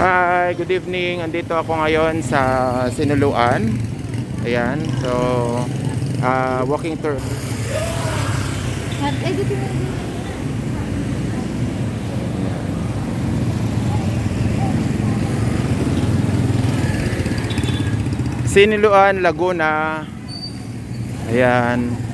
Hi, good evening. Andito ako ngayon sa Sinuluan. Ayan, so walking tour. Sinuluan, Laguna. Ayan.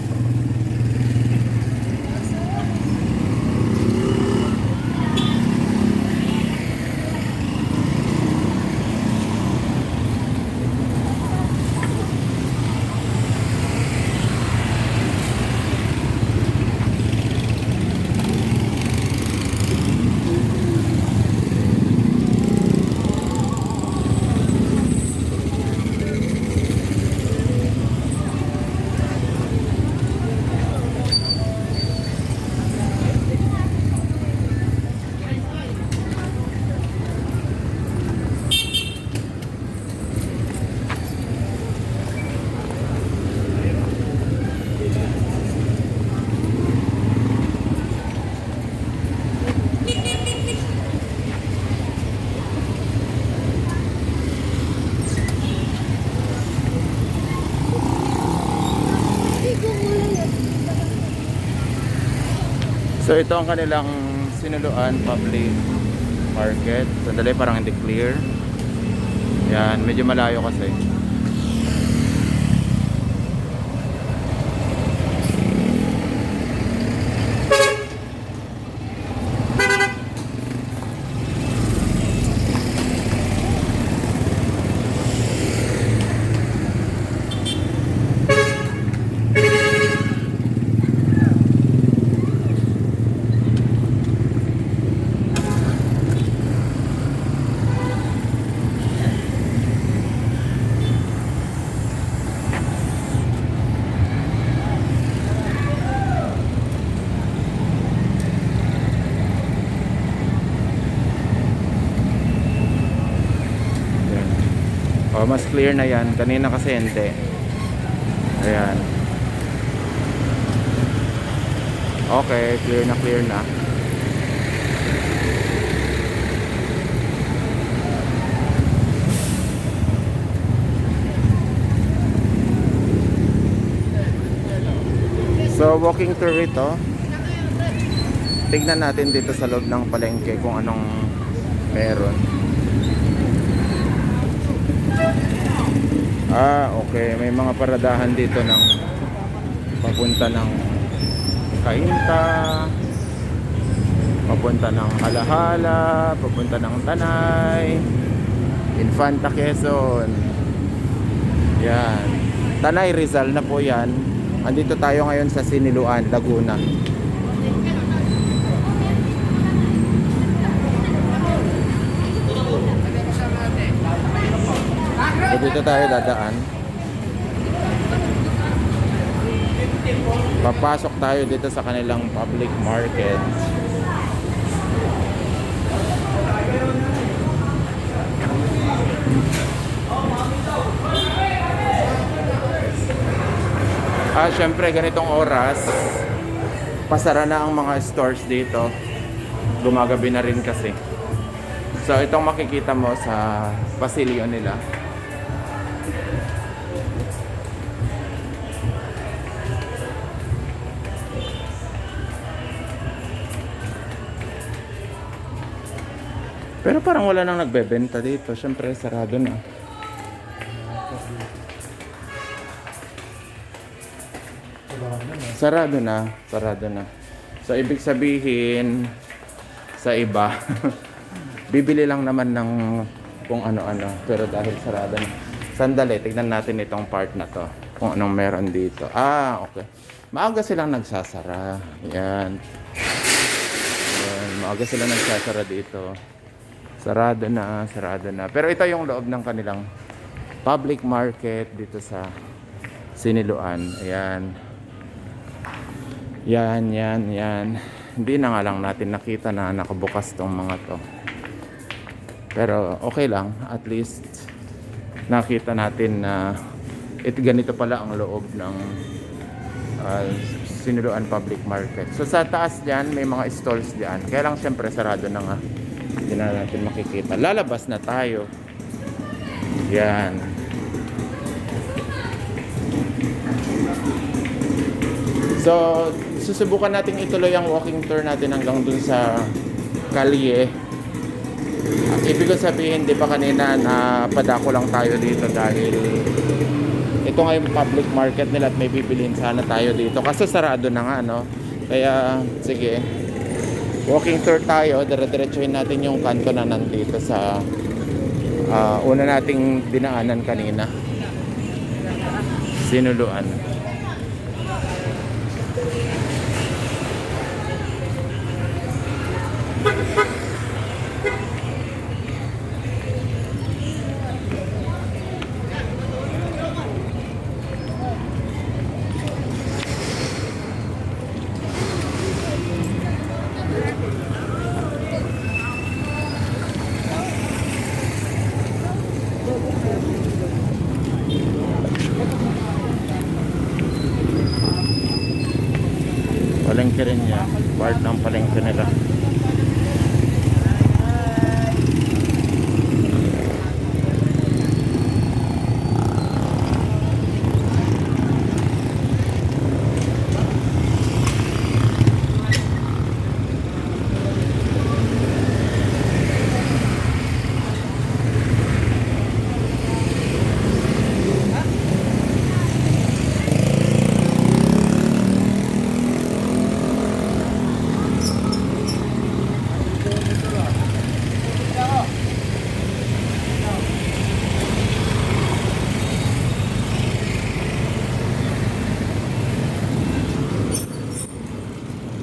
So ito ang kanilang Sinuluan Public Market. Sandali, parang hindi clear. Yan, medyo malayo kasi. Oh, mas clear na yan. Kanina kasi hindi. Ayan. Okay, clear na, clear na. So, walking tour ito. Tignan natin dito sa loob ng palengke kung anong meron. Okay. May mga paradahan dito ng papunta ng Cainta, papunta ng Alahala, papunta ng Tanay, Infanta, Quezon. Yan. Tanay, Rizal na po yan. Andito tayo ngayon sa Sinuluan, Laguna. So dito tayo dadaan. Papasok tayo dito sa kanilang public market. Syempre ganitong oras pasara na ang mga stores dito. Gumagabi na rin kasi. So itong makikita mo sa pasilyo nila. Pero parang wala nang nagbebenta dito. Siyempre, sarado na. Sarado na. Sarado na. So, ibig sabihin, sa iba, bibili lang naman ng kung ano-ano. Pero dahil sarado na. Sandali, tignan natin itong part na to. Kung anong meron dito. Okay. Maaga silang nagsasara. Yan. Yan. Maaga silang nagsasara dito. Sarado na, sarado na. Pero ito yung loob ng kanilang public market dito sa Sinuluan. Ayan. Yan. Hindi na nga lang natin nakita na nakabukas tong mga to. Pero okay lang. At least nakita natin na ganito pala ang loob ng Sinuluan Public Market. So sa taas diyan may mga stalls diyan. Kaya lang syempre sarado na nga. Hindi Hindi na natin makikita. Lalabas na tayo. Yan. So, susubukan natin ituloy ang walking tour natin hanggang dun sa kalye. Ibig ko sabihin, di ba kanina na padako lang tayo dito dahil ito nga yung public market nila at may bibilhin sana tayo dito. Kaso sarado na nga, no? Kaya, sige. Walking tour tayo. Dire-diretsuhin natin yung kanto na nandito sa una nating dinaanan kanina. Sinuluan. Palengke rin yan. Part ng palengke nila.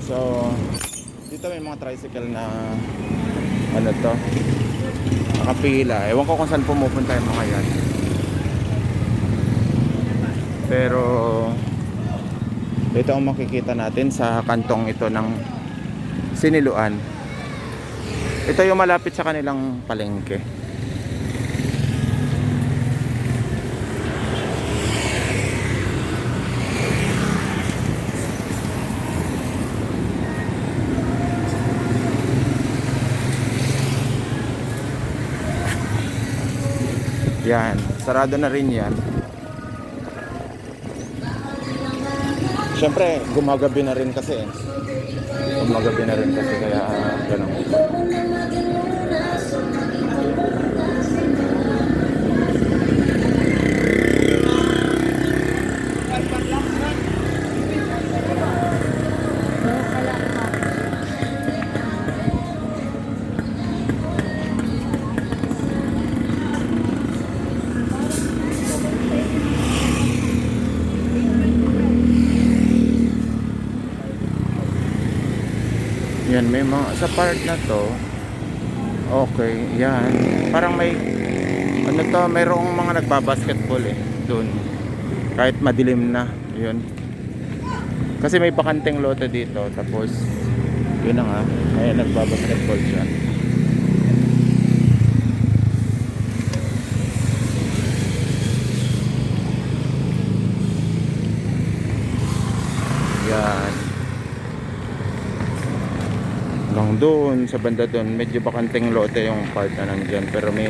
So, dito may mga tricycle na ano to, nakapila. Ewan ko kung saan pumupunta yung mga yan. Pero ito ang makikita natin sa kantong ito ng Siniluan. Ito yung malapit sa kanilang palengke. Yan, sarado na rin yan. Siyempre, gumagabi na rin kasi. Gumagabi na rin kasi kaya ganun. Yan, may mga sa part na to. Okay, yan. Parang may ano to, mayroong mga nagbabasketball doon. Kahit madilim na, yun. Kasi may bakanteng lote dito, tapos yun na nga, may nagbabasketball diyan. Yan. Hanggang doon sa banda doon medyo bakanteng lote yung part na nandyan, pero may